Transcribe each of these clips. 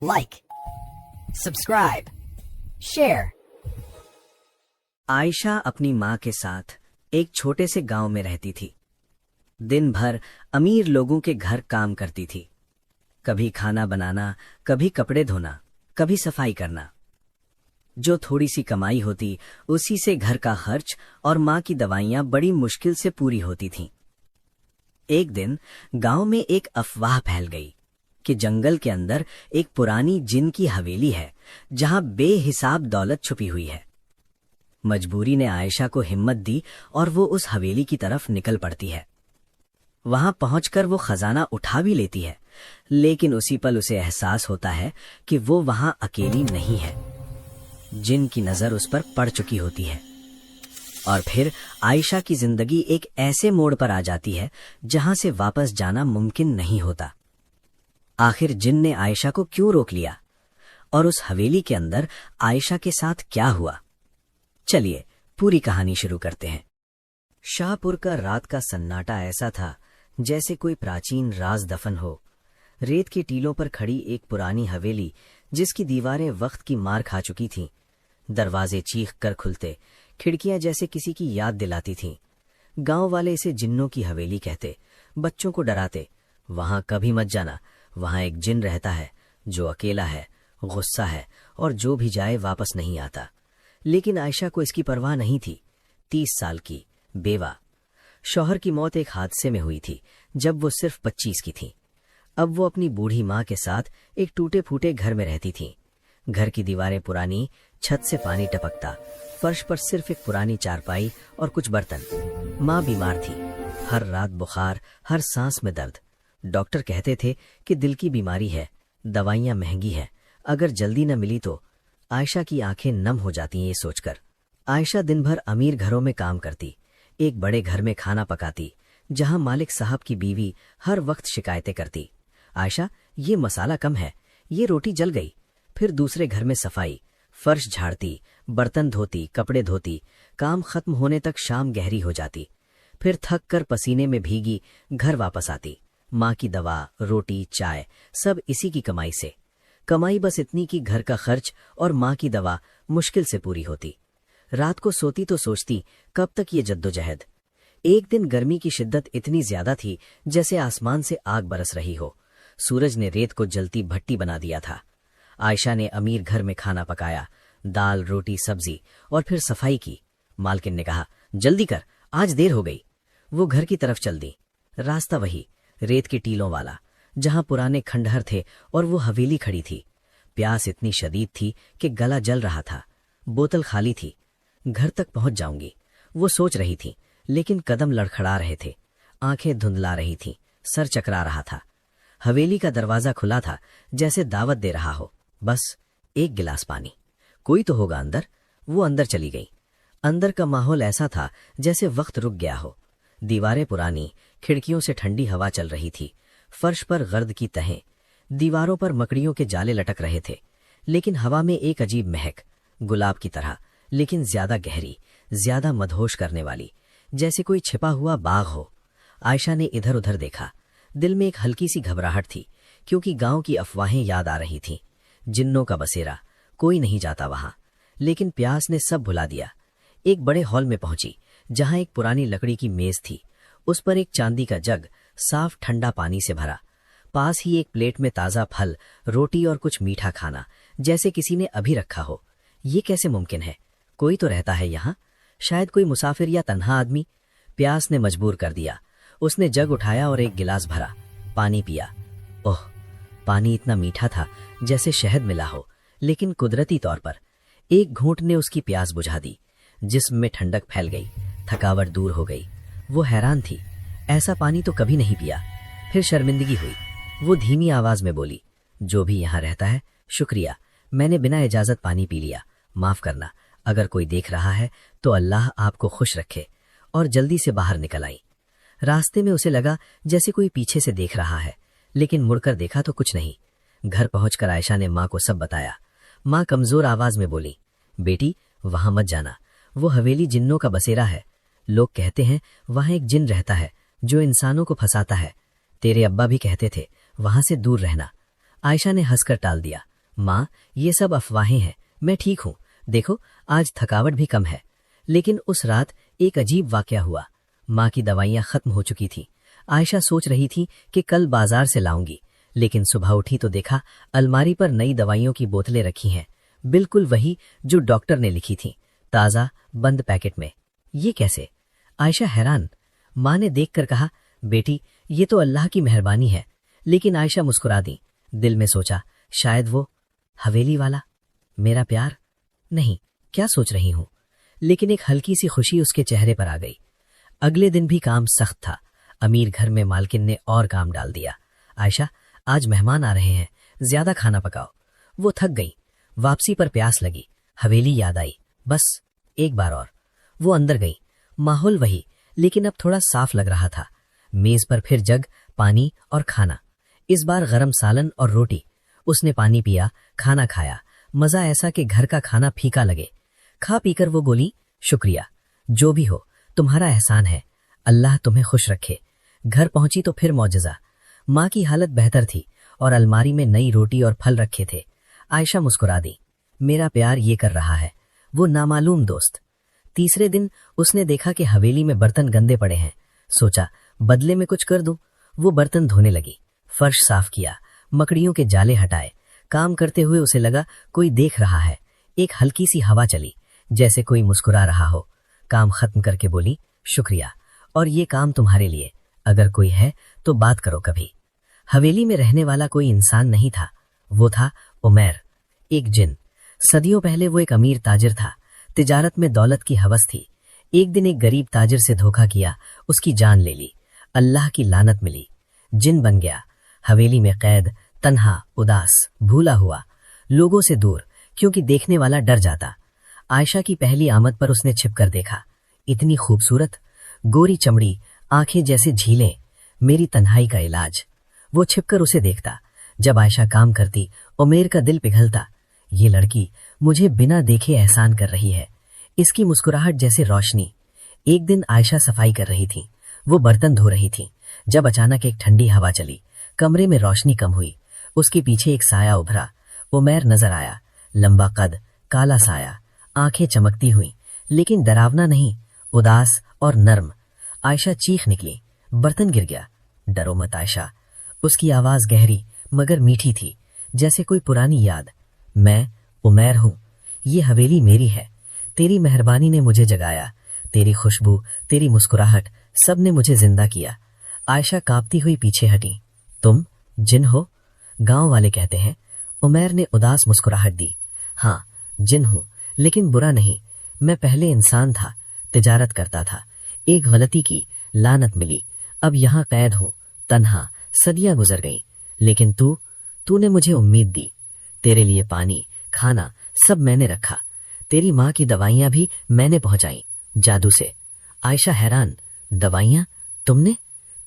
like, subscribe, share। Ayesha अपनी माँ के साथ एक छोटे से गांव में रहती थी। दिन भर अमीर लोगों के घर काम करती थी। कभी खाना बनाना, कभी कपड़े धोना, कभी सफाई करना। जो थोड़ी सी कमाई होती उसी से घर का खर्च और माँ की दवाइयां बड़ी मुश्किल से पूरी होती थीं। एक दिन गांव में एक अफवाह फैल गई कि जंगल के अंदर एक पुरानी जिन की हवेली है जहां बेहिसाब दौलत छुपी हुई है। मजबूरी ने आयशा को हिम्मत दी और वो उस हवेली की तरफ निकल पड़ती है। वहां पहुंचकर वो खजाना उठा भी लेती है, लेकिन उसी पल उसे एहसास होता है कि वो वहां अकेली नहीं है। जिन की नजर उस पर पड़ चुकी होती है और फिर आयशा की जिंदगी एक ऐसे मोड़ पर आ जाती है जहां से वापस जाना मुमकिन नहीं होता। आखिर जिन ने आयशा को क्यों रोक लिया और उस हवेली के अंदर आयशा के साथ क्या हुआ? चलिए पूरी कहानी शुरू करते हैं। शाहपुर का रात का सन्नाटा ऐसा था जैसे कोई प्राचीन राज दफन हो। रेत के टीलों पर खड़ी एक पुरानी हवेली जिसकी दीवारें वक्त की मार खा चुकी थीं। दरवाजे चीख कर खुलते, खिड़कियां जैसे किसी की याद दिलाती थीं। गांव वाले इसे जिन्नों की हवेली कहते, बच्चों को डराते, वहां कभी मत जाना, वहां एक जिन रहता है जो अकेला है, गुस्सा है और जो भी जाए वापस नहीं आता। लेकिन आयशा को इसकी परवाह नहीं थी। 30 साल की, बेवा। शौहर की मौत एक हादसे में हुई थी जब वो सिर्फ 25 की थी। अब वो अपनी बूढ़ी माँ के साथ एक टूटे फूटे घर में रहती थी। घर की दीवारें पुरानी, छत से पानी टपकता, फर्श पर सिर्फ एक पुरानी चारपाई और कुछ बर्तन। माँ बीमार थी, हर रात बुखार, हर सांस में दर्द। डॉक्टर कहते थे कि दिल की बीमारी है, दवाइयां महंगी हैं, अगर जल्दी न मिली तो। आयशा की आंखें नम हो जाती ये सोचकर। आयशा दिन भर अमीर घरों में काम करती, एक बड़े घर में खाना पकाती जहां मालिक साहब की बीवी हर वक्त शिकायतें करती। आयशा, ये मसाला कम है, ये रोटी जल गई। फिर दूसरे घर में सफाई, फर्श झाड़ती, बर्तन धोती, कपड़े धोती। काम खत्म होने तक शाम गहरी हो जाती। फिर थक कर पसीने में भीगी घर वापस आती। माँ की दवा, रोटी, चाय सब इसी की कमाई से। कमाई बस इतनी कि घर का खर्च और माँ की दवा मुश्किल से पूरी होती। रात को सोती तो सोचती कब तक ये जद्दोजहद। एक दिन गर्मी की शिद्दत इतनी ज्यादा थी जैसे आसमान से आग बरस रही हो। सूरज ने रेत को जलती भट्टी बना दिया था। आयशा ने अमीर घर में खाना पकाया, दाल, रोटी, सब्जी और फिर सफाई की। मालकिन ने कहा, जल्दी कर, आज देर हो गई। वो घर की तरफ चल दी। रास्ता वही, रेत के टीलों वाला, जहां पुराने खंडहर थे और वो हवेली खड़ी थी। प्यास इतनी शदीद थी कि गला जल रहा था। बोतल खाली थी। घर तक पहुंच जाऊंगी, वो सोच रही थी, लेकिन कदम लड़खड़ा रहे थे, आंखें धुंधला रही थीं, सर चकरा रहा था। हवेली का दरवाजा खुला था, जैसे दावत दे रहा हो, बस एक गिलास पानी। कोई तो होगा अंदर। वो अंदर चली गई। अंदर का माहौल ऐसा था जैसे वक्त रुक गया हो। दीवारें पुरानी, खिड़कियों से ठंडी हवा चल रही थी। फर्श पर गर्द की तहें, दीवारों पर मकड़ियों के जाले लटक रहे थे। लेकिन हवा में एक अजीब महक, गुलाब की तरह, लेकिन ज्यादा गहरी, ज्यादा मदहोश करने वाली, जैसे कोई छिपा हुआ बाग हो। आयशा ने इधर उधर देखा। दिल में एक हल्की सी घबराहट थी, क्योंकि गांव की अफवाहें याद आ रही थीं। जिन्नों का बसेरा, कोई नहीं जाता वहां। लेकिन प्यास ने सब भुला दिया। एक बड़े हॉल में पहुंची जहां एक पुरानी लकड़ी की मेज थी। उस पर एक चांदी का जग, साफ ठंडा पानी से भरा। पास ही एक प्लेट में ताजा फल, रोटी और कुछ मीठा खाना, जैसे किसी ने अभी रखा हो। ये कैसे मुमकिन है? कोई तो रहता है यहाँ, शायद कोई मुसाफिर या तन्हा आदमी। प्यास ने मजबूर कर दिया। उसने जग उठाया और एक गिलास भरा, पानी पिया। ओह, पानी इतना मीठा था जैसे शहद मिला हो, लेकिन कुदरती तौर पर। एक घूंट ने उसकी प्यास बुझा दी। जिस्म में ठंडक फैल गई, थकावट दूर हो गई। वो हैरान थी, ऐसा पानी तो कभी नहीं पिया। फिर शर्मिंदगी हुई। वो धीमी आवाज में बोली, जो भी यहाँ रहता है, शुक्रिया, मैंने बिना इजाजत पानी पी लिया, माफ करना। अगर कोई देख रहा है तो अल्लाह आपको खुश रखे। और जल्दी से बाहर निकल आई। रास्ते में उसे लगा जैसे कोई पीछे से देख रहा है, लेकिन मुड़कर देखा तो कुछ नहीं। घर पहुंचकर आयशा ने माँ को सब बताया। माँ कमजोर आवाज में बोली, बेटी, वहां मत जाना, वो हवेली जिन्नों का बसेरा है। लोग कहते हैं वहां एक जिन रहता है जो इंसानों को फंसाता है। तेरे अब्बा भी कहते थे वहां से दूर रहना। आयशा ने हंसकर टाल दिया। माँ, ये सब अफवाहें हैं, मैं ठीक हूँ। देखो, आज थकावट भी कम है। लेकिन उस रात एक अजीब वाकया हुआ। माँ की दवाइयाँ खत्म हो चुकी थी। आयशा सोच रही थी कि कल बाजार से लाऊंगी, लेकिन सुबह उठी तो देखा अलमारी पर नई दवाइयों की बोतलें रखी हैं, बिल्कुल वही जो डॉक्टर ने लिखी थी, ताज़ा बंद पैकेट में। ये कैसे? आयशा हैरान। माँ ने देखकर कहा, बेटी, ये तो अल्लाह की मेहरबानी है। लेकिन आयशा मुस्कुरा दी। दिल में सोचा, शायद वो हवेली वाला मेरा प्यार। नहीं, क्या सोच रही हूं? लेकिन एक हल्की सी खुशी उसके चेहरे पर आ गई। अगले दिन भी काम सख्त था। अमीर घर में मालकिन ने और काम डाल दिया। आयशा, आज मेहमान आ रहे हैं, ज्यादा खाना पकाओ। वो थक गई। वापसी पर प्यास लगी, हवेली याद आई। बस एक बार और। वो अंदर गई। माहौल वही, लेकिन अब थोड़ा साफ लग रहा था। मेज पर फिर जग, पानी और खाना। इस बार गरम सालन और रोटी। उसने पानी पिया, खाना खाया। मजा ऐसा कि घर का खाना फीका लगे। खा पीकर वो बोली, शुक्रिया, जो भी हो, तुम्हारा एहसान है। अल्लाह तुम्हें खुश रखे। घर पहुंची तो फिर मौजज़ा। माँ की हालत बेहतर थी और अलमारी में नई रोटी और फल रखे थे। आयशा मुस्कुरा दी। मेरा प्यार ये कर रहा है, वो नामालूम दोस्त। तीसरे दिन उसने देखा कि हवेली में बर्तन गंदे पड़े हैं। सोचा, बदले में कुछ कर दूं। वो बर्तन धोने लगी, फर्श साफ किया, मकड़ियों के जाले हटाए। काम करते हुए उसे लगा कोई देख रहा है। एक हल्की सी हवा चली, जैसे कोई मुस्कुरा रहा हो। काम खत्म करके बोली, शुक्रिया, और ये काम तुम्हारे लिए। अगर कोई है तो बात करो कभी। हवेली में रहने वाला कोई इंसान नहीं था, वो था उमैर, एक जिन। सदियों पहले वो एक अमीर ताजिर था। तिजारत में दौलत की हवस थी। एक दिन एक गरीब ताजिर से धोखा किया, उसकी जान ले ली। अल्लाह की लानत मिली, जिन बन गया। हवेली में कैद, तन्हा, उदास, भूला हुआ, लोगों से दूर, क्योंकि देखने वाला डर जाता। आयशा की पहली आमद पर उसने छिपकर देखा। इतनी खूबसूरत, गोरी चमड़ी, आंखें जैसे झीलें, मेरी तन्हाई का इलाज। वो छिपकर उसे देखता। जब आयशा काम करती, उमेर का दिल पिघलता। ये लड़की मुझे बिना देखे एहसान कर रही है। इसकी मुस्कुराहट जैसे रोशनी। एक दिन आयशा सफाई कर रही थी, वो बर्तन धो रही थी, जब अचानक एक ठंडी हवा चली। कमरे में रोशनी कम हुई। उसके पीछे एक साया उभरा। उमैर नजर आया, लंबा कद, काला साया, आंखें चमकती हुई, लेकिन डरावना नहीं, उदास और नर्म। आयशा चीख निकली, बर्तन गिर गया। डरो मत आयशा। उसकी आवाज गहरी मगर मीठी थी, जैसे कोई पुरानी याद। मैं उमैर हूं, ये हवेली मेरी है। तेरी मेहरबानी ने मुझे जगाया। तेरी खुशबू, तेरी मुस्कुराहट, सब ने मुझे जिंदा किया। आयशा कांपती हुई पीछे हटी। तुम जिन हो? गांव वाले कहते हैं। उमैर ने उदास मुस्कुराहट दी। हाँ, जिन हूं, लेकिन बुरा नहीं। मैं पहले इंसान था, तिजारत करता था। एक गलती की, लानत मिली। अब यहां कैद हूं, तन्हा। सदियां गुजर गईं, लेकिन तूने मुझे उम्मीद दी। तेरे लिए पानी, खाना, सब मैंने रखा। तेरी माँ की दवाइयां भी मैंने पहुंचाई, जादू से। आयशा हैरान, दवाइयां? तुमने?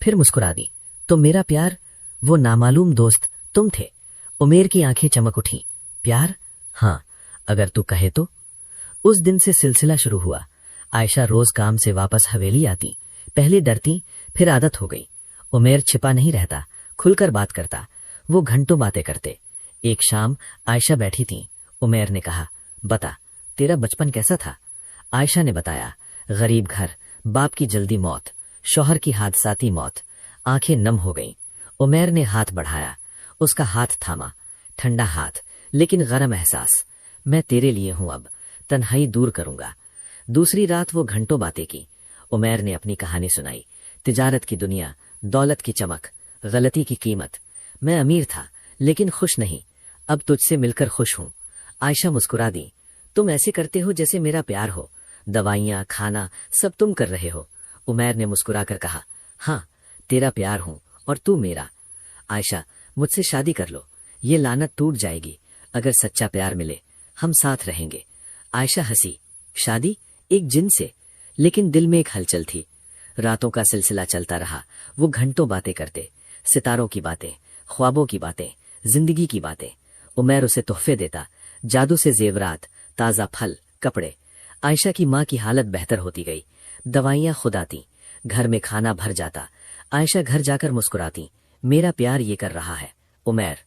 फिर मुस्कुरा दी। तो मेरा प्यार, वो नामालूम दोस्त तुम थे। उमेर की आंखें चमक उठी। प्यार? हाँ, अगर तू कहे तो। उस दिन से सिलसिला शुरू हुआ। आयशा रोज काम से वापस हवेली आती। पहले डरती, फिर आदत हो गई। उमेर छिपा नहीं रहता, खुलकर बात करता। वो घंटों बातें करते। एक शाम आयशा बैठी थी। उमेर ने कहा, बता, तेरा बचपन कैसा था? आयशा ने बताया, गरीब घर, बाप की जल्दी मौत, शौहर की हादसाती मौत। आंखें नम हो गईं। उमेर ने हाथ बढ़ाया, उसका हाथ थामा। ठंडा हाथ, लेकिन गरम एहसास। मैं तेरे लिए हूं, अब तन्हाई दूर करूंगा। दूसरी रात वो घंटों बातें की। उमेर ने अपनी कहानी सुनाई। तिजारत की दुनिया, दौलत की चमक, गलती की कीमत। मैं अमीर था, लेकिन खुश नहीं। अब तुझसे मिलकर खुश हूं। आयशा मुस्कुरा दी। तुम ऐसे करते हो जैसे मेरा प्यार हो। दवाइयां, खाना, सब तुम कर रहे हो। उमैर ने मुस्कुराकर कहा, हाँ, तेरा प्यार हूं और तू मेरा। आयशा, मुझसे शादी कर लो, ये लानत टूट जाएगी। अगर सच्चा प्यार मिले, हम साथ रहेंगे। आयशा हंसी। शादी? एक जिन से? लेकिन दिल में एक हलचल थी। रातों का सिलसिला चलता रहा। वो घंटों बातें करते, सितारों की बातें, ख्वाबों की बातें, जिंदगी की बातें। उमैर उसे तोहफे देता, जादू से जेवरात, ताजा फल, कपड़े। आयशा की माँ की हालत बेहतर होती गई। दवाइयां खुद आती, घर में खाना भर जाता। आयशा घर जाकर मुस्कुराती, मेरा प्यार ये कर रहा है। उमैर।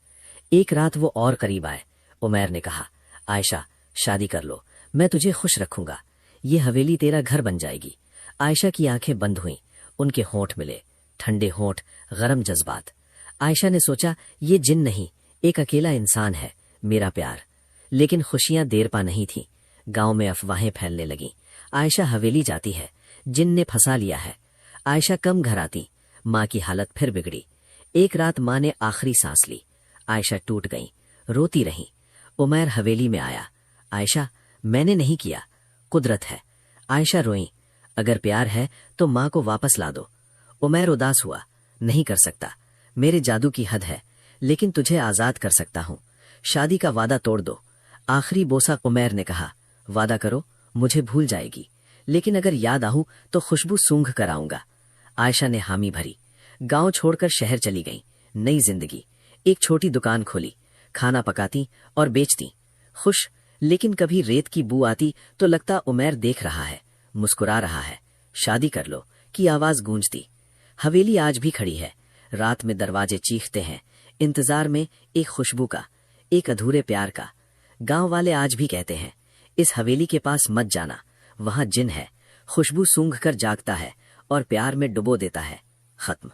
एक रात वो और करीब आए। उमैर ने कहा, आयशा शादी कर लो, मैं तुझे खुश रखूंगा, ये हवेली तेरा घर बन जाएगी। आयशा की आंखें बंद हुईं, उनके होंठ मिले, ठंडे होंठ, गरम जज्बात। आयशा ने सोचा, ये जिन नहीं, एक अकेला इंसान है, मेरा प्यार। लेकिन खुशियां देर पा नहीं थीं। गांव में अफवाहें फैलने लगीं। आयशा हवेली जाती है, जिन ने फंसा लिया है। आयशा कम घर आती, माँ की हालत फिर बिगड़ी। एक रात माँ ने आखिरी सांस ली। आयशा टूट गई, रोती रही। उमैर हवेली में आया। आयशा, मैंने नहीं किया, कुदरत है। आयशा रोई, अगर प्यार है तो माँ को वापस ला दो। उमैर उदास हुआ, नहीं कर सकता, मेरे जादू की हद है, लेकिन तुझे आजाद कर सकता हूँ। शादी का वादा तोड़ दो। आखिरी बोसा उमैर ने कहा, वादा करो, मुझे भूल जाएगी, लेकिन अगर याद आऊं तो खुशबू सूंघ कर आऊंगा। आयशा ने हामी भरी। गांव छोड़कर शहर चली गई। नई जिंदगी। एक छोटी दुकान खोली, खाना पकाती और बेचती। खुश, लेकिन कभी रेत की बू आती तो लगता उमैर देख रहा है, मुस्कुरा रहा है। शादी कर लो की आवाज गूंजती। हवेली आज भी खड़ी है। रात में दरवाजे चीखते हैं, इंतजार में एक खुशबू का, एक अधूरे प्यार का। गांव वाले आज भी कहते हैं, इस हवेली के पास मत जाना, वहां जिन है, खुशबू सूंघ कर जागता है और प्यार में डुबो देता है। खत्म।